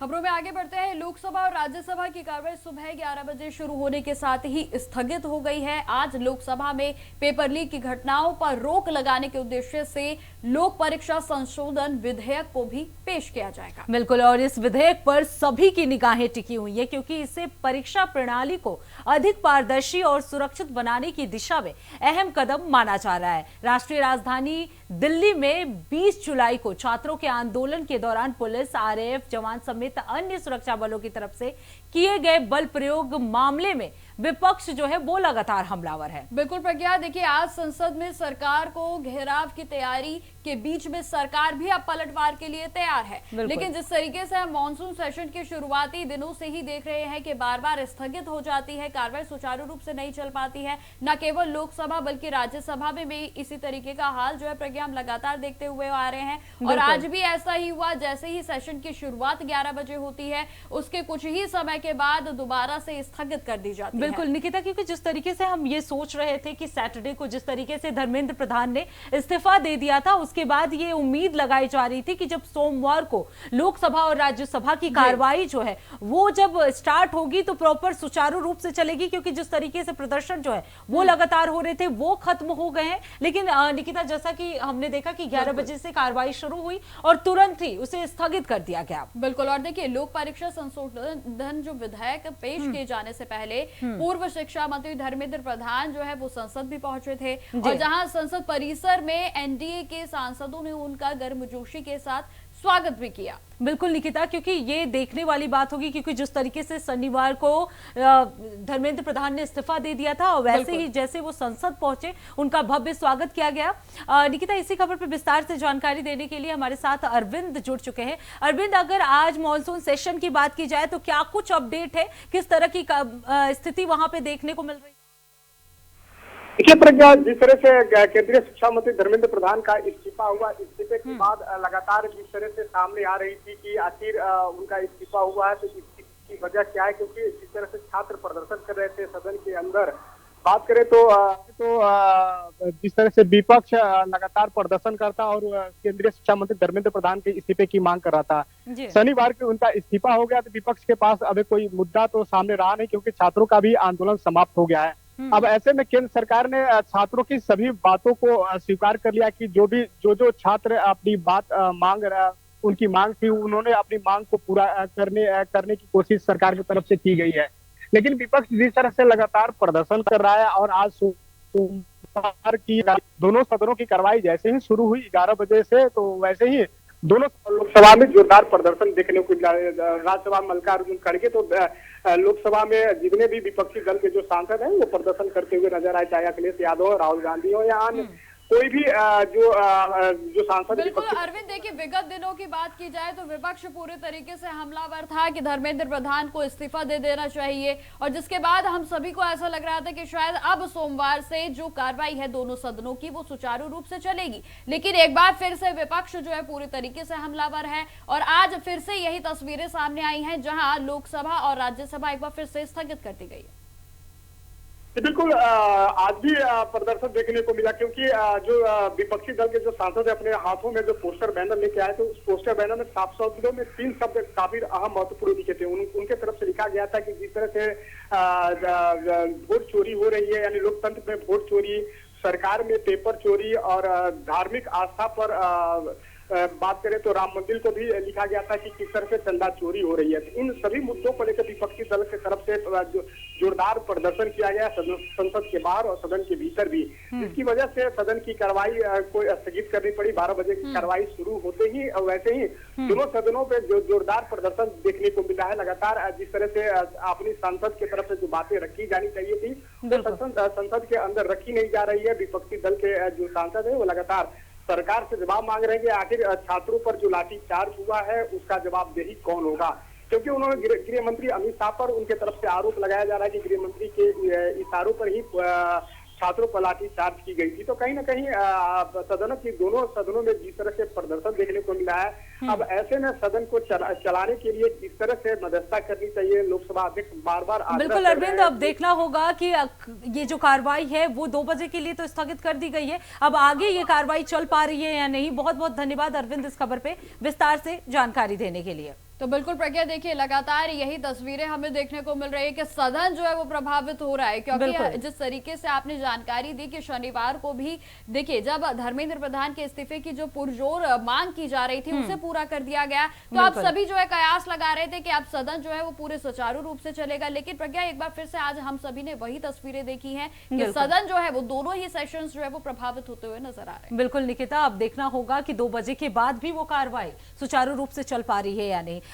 खबरों में आगे बढ़ते हैं। लोकसभा और राज्यसभा की कार्रवाई सुबह 11 बजे शुरू होने के साथ ही स्थगित हो गई है। आज लोकसभा में पेपर लीक की घटनाओं पर रोक लगाने के उद्देश्य से लोक परीक्षा संशोधन विधेयक को भी पेश किया जाएगा। बिल्कुल, और इस विधेयक पर सभी की निगाहें टिकी हुई है क्योंकि इससे परीक्षा प्रणाली को अधिक पारदर्शी और सुरक्षित बनाने की दिशा में अहम कदम माना जा रहा है। राष्ट्रीय राजधानी दिल्ली में 20 जुलाई को छात्रों के आंदोलन के दौरान पुलिस, आरएएफ जवान समेत अन्य सुरक्षा बलों की तरफ से किए गए बल प्रयोग मामले में विपक्ष जो है वो लगातार हमलावर है। बिल्कुल प्रज्ञा, देखिए आज संसद में सरकार को घेराव की तैयारी के बीच में सरकार भी अब पलटवार के लिए तैयार है। लेकिन जिस तरीके से हम मानसून सेशन के शुरुआती दिनों से ही देख रहे हैं कि बार बार स्थगित हो जाती है, कार्रवाई सुचारू रूप से नहीं चल पाती है, न केवल लोकसभा बल्कि राज्यसभा में भी इसी तरीके का हाल जो है प्रज्ञा हम लगातार देखते हुए आ रहे हैं। और आज भी ऐसा ही हुआ। जैसे ही सेशन की शुरुआत 11 बजे होती है, उसके कुछ ही समय के बाद दोबारा से स्थगित कर दी जाती है। बिल्कुल निकिता, क्योंकि जिस तरीके से हम ये सोच रहे थे कि सैटरडे को जिस तरीके से धर्मेंद्र प्रधान ने इस्तीफा दे दिया था, उसके बाद ये उम्मीद लगाई जा रही थी कि जब सोमवार को लोकसभा और राज्यसभा की कार्रवाई जो है वो जब स्टार्ट होगी तो प्रॉपर सुचारू रूप से चलेगी, क्योंकि जिस तरीके से प्रदर्शन जो है वो लगातार हो रहे थे वो खत्म हो गए हैं। लेकिन निकिता, जैसा कि हमने देखा कि 11 बजे से कार्रवाई शुरू हुई और तुरंत ही उसे स्थगित कर दिया गया। बिल्कुल, और देखिए लोक परीक्षा संशोधन जो विधेयक पेश किए जाने से पहले पूर्व शिक्षा मंत्री धर्मेंद्र प्रधान जो है वो संसद भी पहुंचे थे, और जहां संसद परिसर में एनडीए के सांसदों ने उनका गर्मजोशी के साथ स्वागत भी किया। बिल्कुल निकिता, क्योंकि ये देखने वाली बात होगी, क्योंकि जिस तरीके से शनिवार को धर्मेंद्र प्रधान ने इस्तीफा दे दिया था और वैसे ही जैसे वो संसद पहुंचे उनका भव्य स्वागत किया गया। निकिता, इसी खबर पर विस्तार से जानकारी देने के लिए हमारे साथ अरविंद जुड़ चुके हैं। अरविंद, अगर आज मॉनसून सेशन की बात की जाए तो क्या कुछ अपडेट है, किस तरह की स्थिति वहां पे देखने को मिल रही है? देखिए प्रज्ञा, जिस तरह से केंद्रीय शिक्षा मंत्री धर्मेंद्र प्रधान का इस्तीफा हुआ, इस्तीफे के बाद लगातार जिस तरह से सामने आ रही थी कि आखिर उनका इस्तीफा हुआ है तो इसकी वजह क्या है, क्योंकि जिस तरह से छात्र प्रदर्शन कर रहे थे सदन के अंदर, बात करें तो जिस तरह से विपक्ष लगातार प्रदर्शन करता और केंद्रीय शिक्षा मंत्री धर्मेंद्र प्रधान के इस्तीफे की मांग कर रहा था। शनिवार को उनका इस्तीफा हो गया तो विपक्ष के पास अभी कोई मुद्दा तो सामने रहा नहीं, क्योंकि छात्रों का भी आंदोलन समाप्त हो गया है। अब ऐसे में केंद्र सरकार ने छात्रों की सभी बातों को स्वीकार कर लिया कि जो छात्र अपनी बात उनकी मांग थी, उन्होंने अपनी मांग को पूरा करने की कोशिश सरकार की तरफ से की गई है। लेकिन विपक्ष जिस तरह से लगातार प्रदर्शन कर रहा है और आज सोमवार की दोनों सदनों की कार्रवाई जैसे ही शुरू हुई 11 बजे से, तो वैसे ही दोनों लोकसभा में जोरदार प्रदर्शन देखने को मिला। राज्यसभा में मल्लिकार्जुन खड़गे तो लोकसभा में जितने भी विपक्षी दल के जो सांसद हैं वो प्रदर्शन करते हुए नजर आए, चाहे अखिलेश यादव, राहुल गांधी हो या अन्य कोई भी जो सांसद। बिल्कुल अरविंद, देखिए विगत दिनों की बात की जाए तो विपक्ष पूरे तरीके से हमलावर था कि धर्मेंद्र प्रधान को इस्तीफा दे देना चाहिए, और जिसके बाद हम सभी को ऐसा लग रहा था कि शायद अब सोमवार से जो कार्रवाई है दोनों सदनों की वो सुचारू रूप से चलेगी। लेकिन एक बार फिर से विपक्ष जो है पूरे तरीके से हमलावर है और आज फिर से यही तस्वीरें सामने आई हैं जहां लोकसभा और राज्यसभा एक बार फिर से स्थगित कर दी गई है। बिल्कुल, आज भी प्रदर्शन देखने को मिला, क्योंकि जो विपक्षी दल के जो सांसद अपने हाथों में जो पोस्टर बैनर लेके आए थे, उस पोस्टर बैनर में साफ शब्दों में 3 शब्द काफी अहम महत्वपूर्ण लिखे थे। उनके तरफ से लिखा गया था कि जिस तरह से वोट चोरी हो रही है, यानी लोकतंत्र में वोट चोरी, सरकार में पेपर चोरी और धार्मिक आस्था पर बात करें तो राम मंदिर को भी लिखा गया था कि किस तरह से चंदा चोरी हो रही है। तो इन सभी मुद्दों को लेकर विपक्षी दल की तरफ से जोरदार प्रदर्शन किया गया संसद के बाहर और सदन के भीतर भी, जिसकी वजह से सदन की कार्रवाई को स्थगित करनी पड़ी। 12 बजे की कार्रवाई शुरू होते ही और वैसे ही दोनों सदनों पे जो जोरदार प्रदर्शन देखने को मिला है। लगातार जिस तरह से अपनी संसद की तरफ से जो बातें रखी जानी चाहिए थी संसद के अंदर रखी नहीं जा रही है। विपक्षी दल के जो सांसद है वो लगातार सरकार से जवाब मांग रहे हैं कि आखिर छात्रों पर जो लाठीचार्ज हुआ है उसका जवाबदेही कौन होगा, क्योंकि उन्होंने गृह मंत्री अमित शाह पर उनके तरफ से आरोप लगाया जा रहा है कि गृह मंत्री के इशारों पर ही छात्रों पर लाठीचार्ज की गई थी। तो कहीं ना कहीं दोनों सदनों में जिस तरह से प्रदर्शन देखने को मिला है, अब ऐसे में सदन को चलाने के लिए किस तरह से मध्यस्थता करनी चाहिए लोकसभा अध्यक्ष बार-बार। बिल्कुल अरविंद, अब देखना होगा कि ये जो कार्रवाई है वो 2 बजे के लिए तो स्थगित कर दी गई है, अब आगे ये कार्रवाई चल पा रही है या नहीं। बहुत बहुत धन्यवाद अरविंद इस खबर पे विस्तार से जानकारी देने के लिए। तो बिल्कुल प्रज्ञा, देखिए लगातार यही तस्वीरें हमें देखने को मिल रही है कि सदन जो है वो प्रभावित हो रहा है, क्योंकि जिस तरीके से आपने जानकारी दी कि शनिवार को भी देखिए जब धर्मेंद्र प्रधान के इस्तीफे की जो पुरजोर मांग की जा रही थी उसे पूरा कर दिया गया, तो आप सभी जो है कयास लगा रहे थे कि अब सदन जो है वो पूरे सुचारू रूप से चलेगा। लेकिन प्रज्ञा, एक बार फिर से आज हम सभी ने वही तस्वीरें देखी है कि सदन जो है वो दोनों ही सेशंस जो है वो प्रभावित होते हुए नजर आ रहे हैं। बिल्कुल निकिता, अब देखना होगा कि 2 बजे के बाद भी वो कार्रवाई सुचारू रूप से चल पा रही है या नहीं।